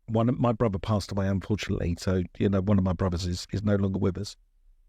My brother passed away, unfortunately. So, one of my brothers is no longer with us.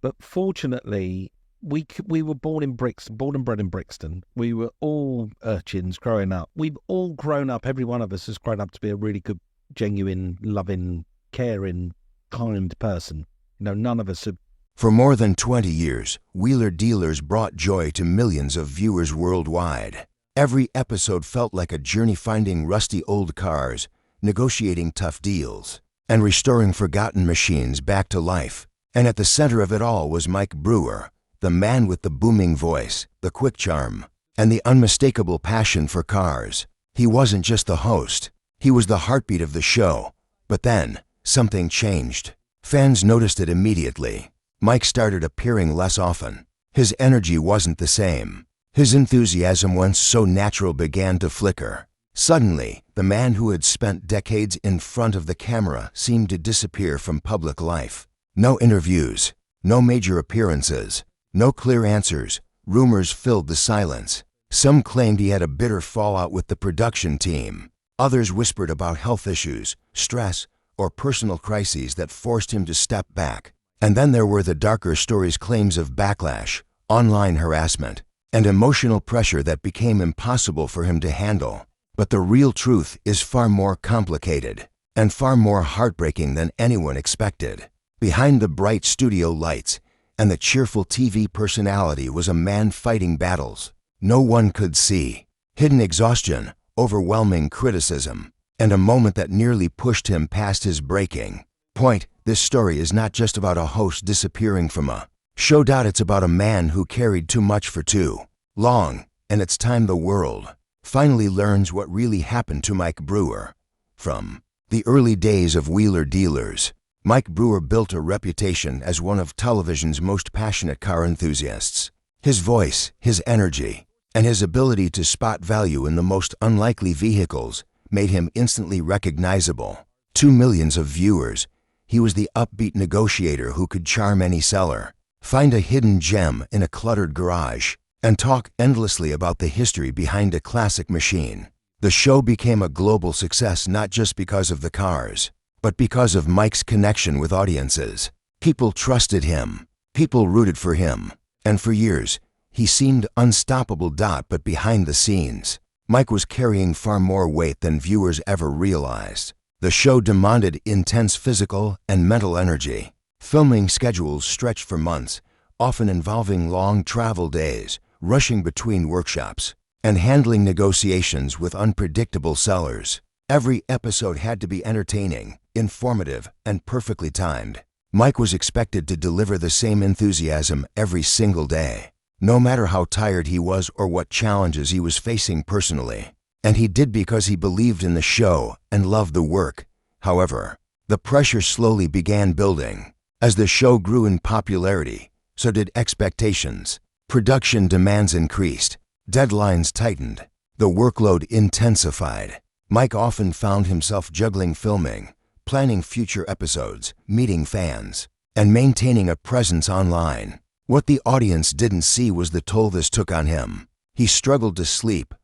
But fortunately, we were born and bred in Brixton. We were all urchins growing up. We've all grown up. Every one of us has grown up to be a really good, genuine, loving, caring, kind person. None of us have. For more than 20 years, Wheeler Dealers brought joy to millions of viewers worldwide. Every episode felt like a journey finding rusty old cars, negotiating tough deals, and restoring forgotten machines back to life. And at the center of it all was Mike Brewer, the man with the booming voice, the quick charm, and the unmistakable passion for cars. He wasn't just the host, he was the heartbeat of the show. But then, something changed. Fans noticed it immediately. Mike started appearing less often. His energy wasn't the same. His enthusiasm, once so natural, began to flicker. Suddenly, the man who had spent decades in front of the camera seemed to disappear from public life. No interviews, no major appearances, no clear answers. Rumors filled the silence. Some claimed he had a bitter fallout with the production team. Others whispered about health issues, stress, or personal crises that forced him to step back. And then there were the darker stories, claims of backlash, online harassment, and emotional pressure that became impossible for him to handle. But the real truth is far more complicated and far more heartbreaking than anyone expected. Behind the bright studio lights and the cheerful TV personality was a man fighting battles no one could see. Hidden exhaustion, overwhelming criticism, and a moment that nearly pushed him past his breaking point. This story is not just about a host disappearing from a show. It's about a man who carried too much for too long, and it's time the world finally learns what really happened to Mike Brewer. From the early days of Wheeler Dealers, Mike Brewer built a reputation as one of television's most passionate car enthusiasts. His voice, his energy, and his ability to spot value in the most unlikely vehicles made him instantly recognizable to millions of viewers. He was the upbeat negotiator who could charm any seller, find a hidden gem in a cluttered garage, and talk endlessly about the history behind a classic machine. The show became a global success not just because of the cars, but because of Mike's connection with audiences. People trusted him, people rooted for him, and for years, he seemed unstoppable. But behind the scenes, Mike was carrying far more weight than viewers ever realized. The show demanded intense physical and mental energy. Filming schedules stretched for months, often involving long travel days, rushing between workshops, and handling negotiations with unpredictable sellers. Every episode had to be entertaining, informative, and perfectly timed. Mike was expected to deliver the same enthusiasm every single day, no matter how tired he was or what challenges he was facing personally. And he did because he believed in the show and loved the work. However, the pressure slowly began building. As the show grew in popularity, so did expectations. Production demands increased, deadlines tightened, the workload intensified. Mike often found himself juggling filming, planning future episodes, meeting fans, and maintaining a presence online. What the audience didn't see was the toll this took on him. He struggled to sleep,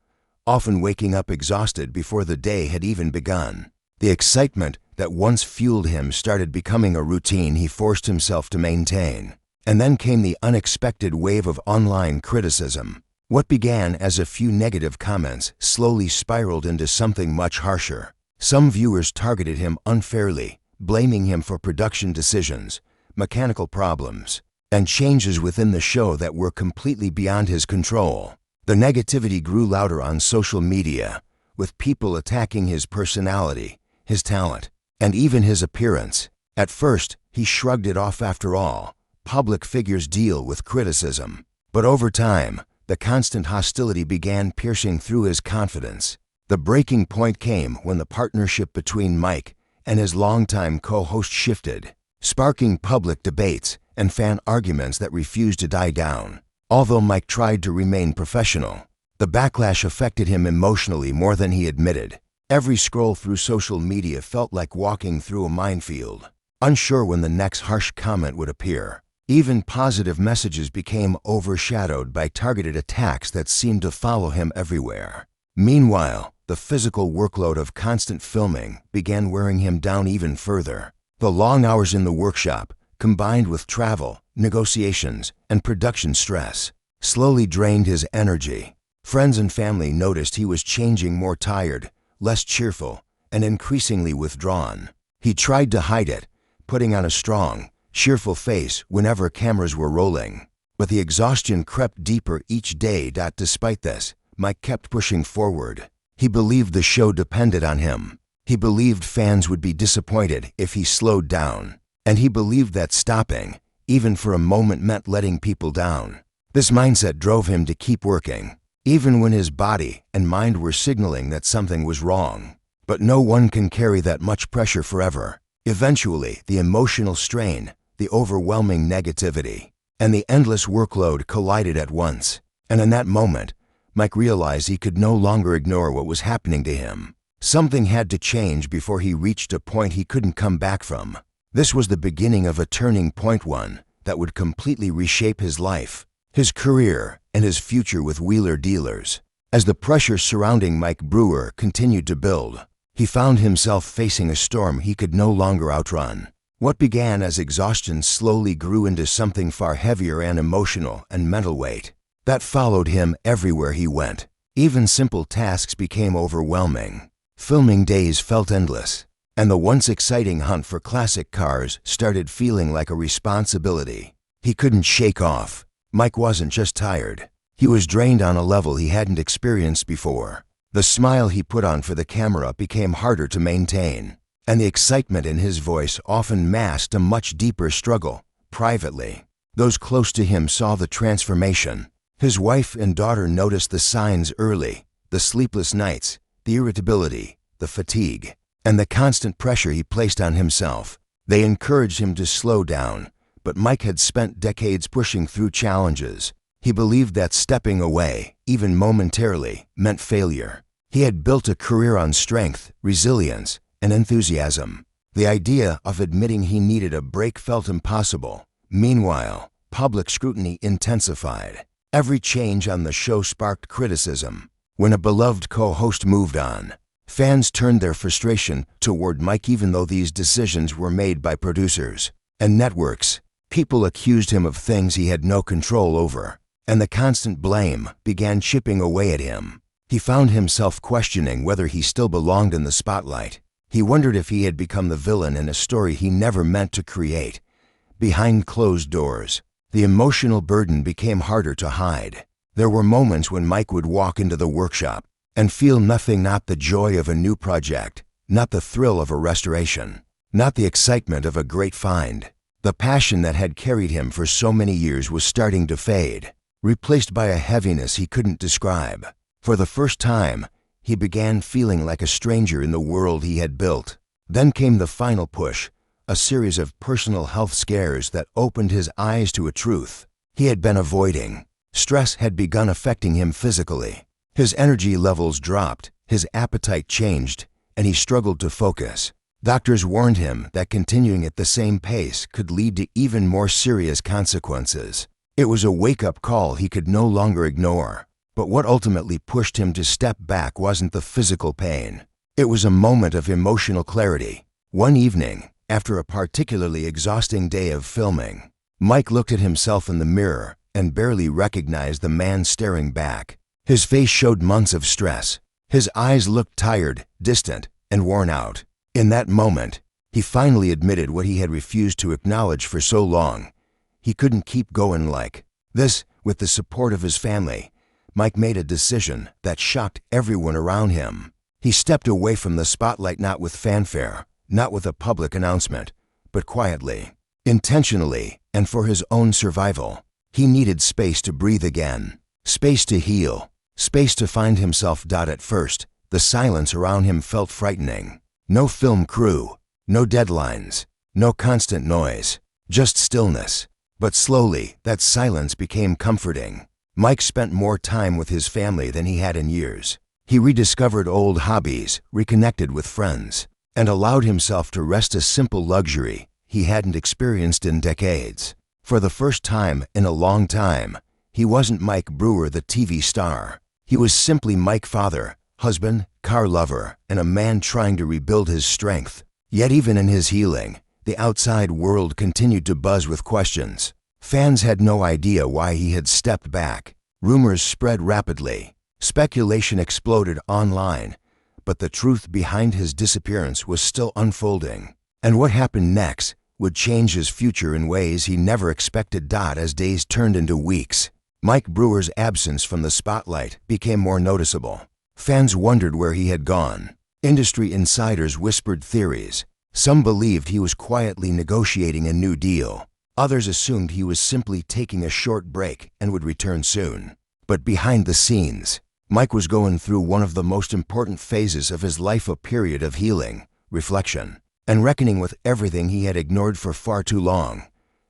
often waking up exhausted before the day had even begun. The excitement that once fueled him started becoming a routine he forced himself to maintain. And then came the unexpected wave of online criticism. What began as a few negative comments slowly spiraled into something much harsher. Some viewers targeted him unfairly, blaming him for production decisions, mechanical problems, and changes within the show that were completely beyond his control. The negativity grew louder on social media, with people attacking his personality, his talent, and even his appearance. At first, he shrugged it off. After all, public figures deal with criticism. But over time, the constant hostility began piercing through his confidence. The breaking point came when the partnership between Mike and his longtime co-host shifted, sparking public debates and fan arguments that refused to die down. Although Mike tried to remain professional, the backlash affected him emotionally more than he admitted. Every scroll through social media felt like walking through a minefield, unsure when the next harsh comment would appear. Even positive messages became overshadowed by targeted attacks that seemed to follow him everywhere. Meanwhile, the physical workload of constant filming began wearing him down even further. The long hours in the workshop, combined with travel, negotiations, and production stress, slowly drained his energy. Friends and family noticed he was changing, more tired, less cheerful, and increasingly withdrawn. He tried to hide it, putting on a strong, cheerful face whenever cameras were rolling. But the exhaustion crept deeper each day. Despite this, Mike kept pushing forward. He believed the show depended on him. He believed fans would be disappointed if he slowed down. And he believed that stopping, even for a moment, meant letting people down. This mindset drove him to keep working, even when his body and mind were signaling that something was wrong. But no one can carry that much pressure forever. Eventually, the emotional strain, the overwhelming negativity, and the endless workload collided at once. And in that moment, Mike realized he could no longer ignore what was happening to him. Something had to change before he reached a point he couldn't come back from. This was the beginning of a turning point, one that would completely reshape his life, his career, and his future with Wheeler Dealers. As the pressure surrounding Mike Brewer continued to build, he found himself facing a storm he could no longer outrun. What began as exhaustion slowly grew into something far heavier, an emotional and mental weight that followed him everywhere he went. Even simple tasks became overwhelming. Filming days felt endless, and the once exciting hunt for classic cars started feeling like a responsibility he couldn't shake off. Mike wasn't just tired. He was drained on a level he hadn't experienced before. The smile he put on for the camera became harder to maintain, and the excitement in his voice often masked a much deeper struggle. Privately, those close to him saw the transformation. His wife and daughter noticed the signs early: the sleepless nights, the irritability, the fatigue, and the constant pressure he placed on himself. They encouraged him to slow down, but Mike had spent decades pushing through challenges. He believed that stepping away, even momentarily, meant failure. He had built a career on strength, resilience, and enthusiasm. The idea of admitting he needed a break felt impossible. Meanwhile, public scrutiny intensified. Every change on the show sparked criticism. When a beloved co-host moved on, fans turned their frustration toward Mike. Even though these decisions were made by producers and networks, people accused him of things he had no control over, and the constant blame began chipping away at him. He found himself questioning whether he still belonged in the spotlight. He wondered if he had become the villain in a story he never meant to create. Behind closed doors, the emotional burden became harder to hide. There were moments when Mike would walk into the workshop and feel nothing: not the joy of a new project, not the thrill of a restoration, not the excitement of a great find. The passion that had carried him for so many years was starting to fade, replaced by a heaviness he couldn't describe. For the first time, he began feeling like a stranger in the world he had built. Then came the final push, a series of personal health scares that opened his eyes to a truth he had been avoiding. Stress had begun affecting him physically. His energy levels dropped, his appetite changed, and he struggled to focus. Doctors warned him that continuing at the same pace could lead to even more serious consequences. It was a wake-up call he could no longer ignore. But what ultimately pushed him to step back wasn't the physical pain. It was a moment of emotional clarity. One evening, after a particularly exhausting day of filming, Mike looked at himself in the mirror and barely recognized the man staring back. His face showed months of stress. His eyes looked tired, distant, and worn out. In that moment, he finally admitted what he had refused to acknowledge for so long. He couldn't keep going like this. With the support of his family, Mike made a decision that shocked everyone around him. He stepped away from the spotlight, not with fanfare, not with a public announcement, but quietly, intentionally, and for his own survival. He needed space to breathe again, space to heal, space to find himself. At first, the silence around him felt frightening. No film crew, no deadlines, no constant noise, just stillness. But slowly, that silence became comforting. Mike spent more time with his family than he had in years. He rediscovered old hobbies, reconnected with friends, and allowed himself to rest, a simple luxury he hadn't experienced in decades. For the first time in a long time, he wasn't Mike Brewer, the TV star. He was simply Mike, father, husband, car lover, and a man trying to rebuild his strength. Yet even in his healing, the outside world continued to buzz with questions. Fans had no idea why he had stepped back. Rumors spread rapidly. Speculation exploded online. But the truth behind his disappearance was still unfolding. And what happened next would change his future in ways he never expected. As days turned into weeks, Mike Brewer's absence from the spotlight became more noticeable. Fans wondered where he had gone. Industry insiders whispered theories. Some believed he was quietly negotiating a new deal. Others assumed he was simply taking a short break and would return soon. But behind the scenes, Mike was going through one of the most important phases of his life, a period of healing, reflection, and reckoning with everything he had ignored for far too long.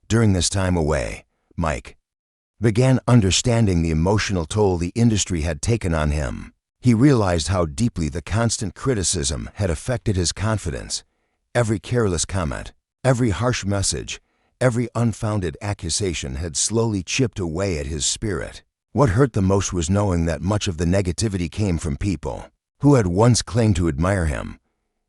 During this time away, Mike began understanding the emotional toll the industry had taken on him. He realized how deeply the constant criticism had affected his confidence. Every careless comment, every harsh message, every unfounded accusation had slowly chipped away at his spirit. What hurt the most was knowing that much of the negativity came from people who had once claimed to admire him.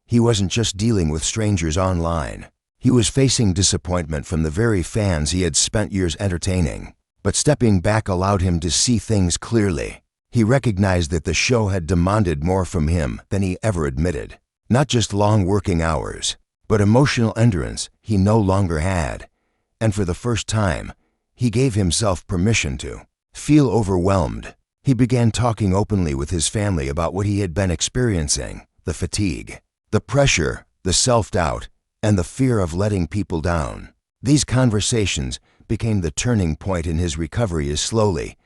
He wasn't just dealing with strangers online. He was facing disappointment from the very fans he had spent years entertaining. But stepping back allowed him to see things clearly. He recognized that the show had demanded more from him than he ever admitted. Not just long working hours, but emotional endurance he no longer had. And for the first time, he gave himself permission to feel overwhelmed. He began talking openly with his family about what he had been experiencing: the fatigue, the pressure, the self-doubt, and the fear of letting people down. These conversations became the turning point in his recovery as slowly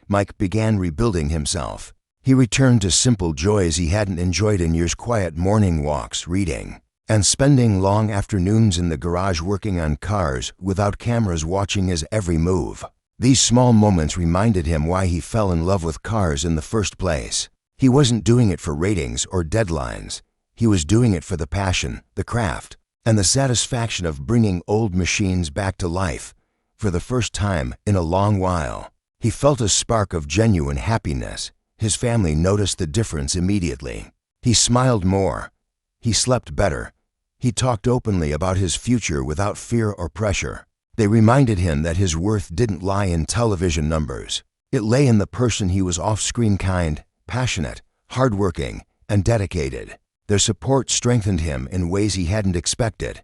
Mike began rebuilding himself. He returned to simple joys he hadn't enjoyed in years: quiet morning walks, reading, and spending long afternoons in the garage working on cars without cameras watching his every move. These small moments reminded him why he fell in love with cars in the first place. He wasn't doing it for ratings or deadlines. He was doing it for the passion, the craft, and the satisfaction of bringing old machines back to life. For the first time in a long while, he felt a spark of genuine happiness. His family noticed the difference immediately. He smiled more. He slept better. He talked openly about his future without fear or pressure. They reminded him that his worth didn't lie in television numbers. It lay in the person he was: off-screen, kind, passionate, hardworking, and dedicated. Their support strengthened him in ways he hadn't expected.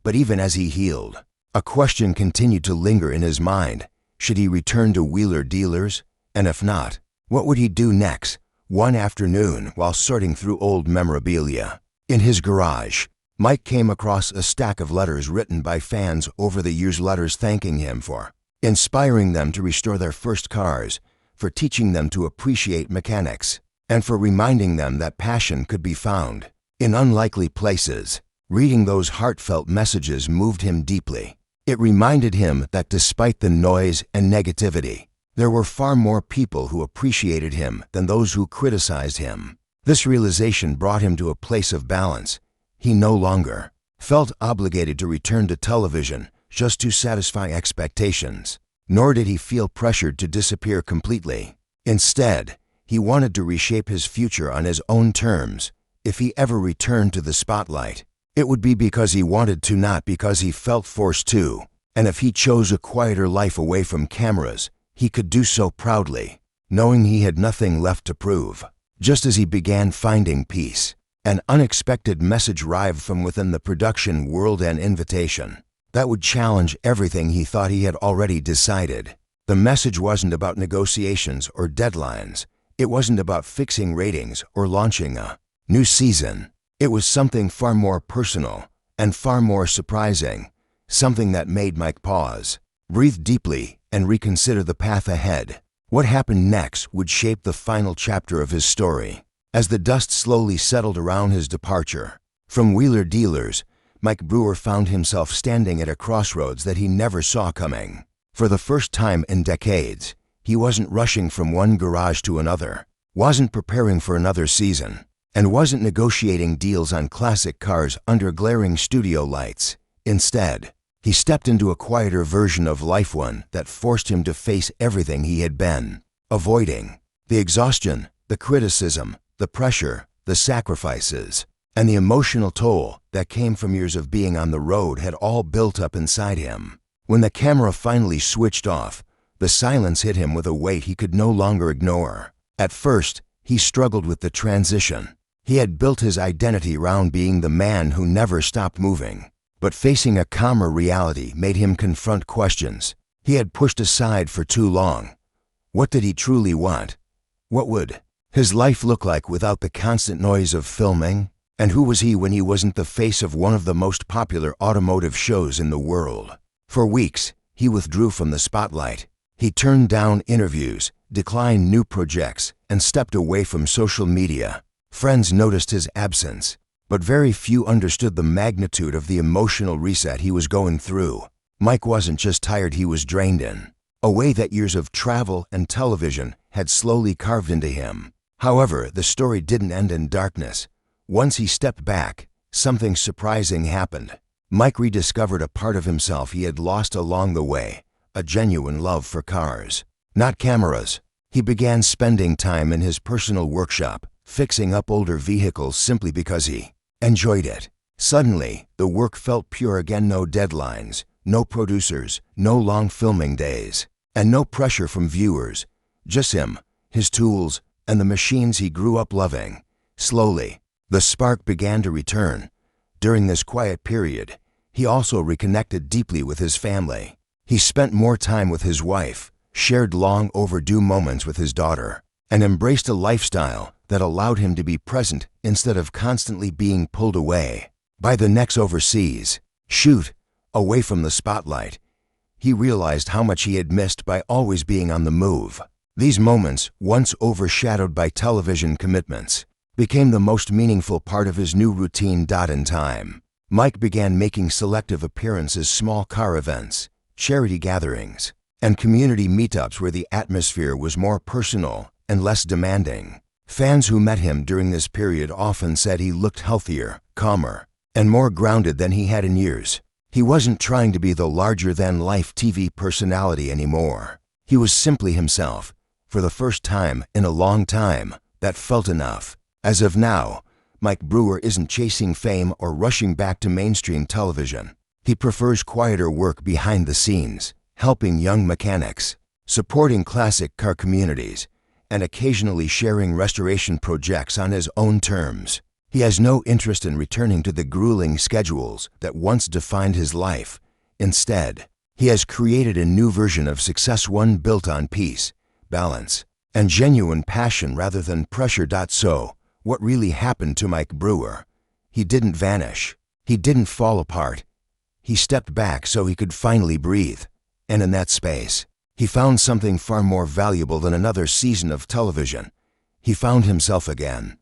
But even as he healed, a question continued to linger in his mind. Should he return to Wheeler Dealers? And if not, what would he do next? One afternoon, while sorting through old memorabilia in his garage, Mike came across a stack of letters written by fans over the years, letters thanking him for inspiring them to restore their first cars, for teaching them to appreciate mechanics, and for reminding them that passion could be found in unlikely places. Reading those heartfelt messages moved him deeply. It reminded him that despite the noise and negativity, there were far more people who appreciated him than those who criticized him. This realization brought him to a place of balance. He no longer felt obligated to return to television just to satisfy expectations, nor did he feel pressured to disappear completely. Instead, he wanted to reshape his future on his own terms. If he ever returned to the spotlight, it would be because he wanted to, not because he felt forced to. And if he chose a quieter life away from cameras, he could do so proudly, knowing he had nothing left to prove. Just as he began finding peace, an unexpected message arrived from within the production world, an invitation that would challenge everything he thought he had already decided. The message wasn't about negotiations or deadlines. It wasn't about fixing ratings or launching a new season. It was something far more personal and far more surprising, something that made Mike pause, breathe deeply, and reconsider the path ahead. What happened next would shape the final chapter of his story. As the dust slowly settled around his departure from Wheeler Dealers, Mike Brewer found himself standing at a crossroads that he never saw coming. For the first time in decades, he wasn't rushing from one garage to another, wasn't preparing for another season, and wasn't negotiating deals on classic cars under glaring studio lights. Instead, he stepped into a quieter version of life, one that forced him to face everything he had been avoiding: the exhaustion, the criticism, the pressure, the sacrifices, and the emotional toll that came from years of being on the road had all built up inside him. When the camera finally switched off, the silence hit him with a weight he could no longer ignore. At first, he struggled with the transition. He had built his identity around being the man who never stopped moving. But facing a calmer reality made him confront questions he had pushed aside for too long. What did he truly want? What would his life look like without the constant noise of filming? And who was he when he wasn't the face of one of the most popular automotive shows in the world? For weeks, he withdrew from the spotlight. He turned down interviews, declined new projects, and stepped away from social media. Friends noticed his absence, but very few understood the magnitude of the emotional reset he was going through. Mike wasn't just tired, he was drained in a way that years of travel and television had slowly carved into him. However, the story didn't end in darkness. Once he stepped back, something surprising happened. Mike rediscovered a part of himself he had lost along the way, a genuine love for cars, not cameras. He began spending time in his personal workshop, fixing up older vehicles simply because he enjoyed it. Suddenly, the work felt pure again, no deadlines, no producers, no long filming days, and no pressure from viewers. Just him, his tools, and the machines he grew up loving. Slowly, the spark began to return. During this quiet period, he also reconnected deeply with his family. He spent more time with his wife, shared long overdue moments with his daughter, and embraced a lifestyle that allowed him to be present instead of constantly being pulled away by the next overseas shoot. Away from the spotlight, he realized how much he had missed by always being on the move. These moments, once overshadowed by television commitments, became the most meaningful part of his new routine. In time, Mike began making selective appearances, small car events, charity gatherings, and community meetups where the atmosphere was more personal and less demanding. Fans who met him during this period often said he looked healthier, calmer, and more grounded than he had in years. He wasn't trying to be the larger-than-life TV personality anymore. He was simply himself. For the first time in a long time, that felt enough. As of now, Mike Brewer isn't chasing fame or rushing back to mainstream television. He prefers quieter work behind the scenes, helping young mechanics, supporting classic car communities, and occasionally sharing restoration projects on his own terms. He has no interest in returning to the grueling schedules that once defined his life. Instead, he has created a new version of success, one built on peace, balance, and genuine passion rather than pressure. So, what really happened to Mike Brewer? He didn't vanish. He didn't fall apart. He stepped back so he could finally breathe. And in that space, he found something far more valuable than another season of television. He found himself again.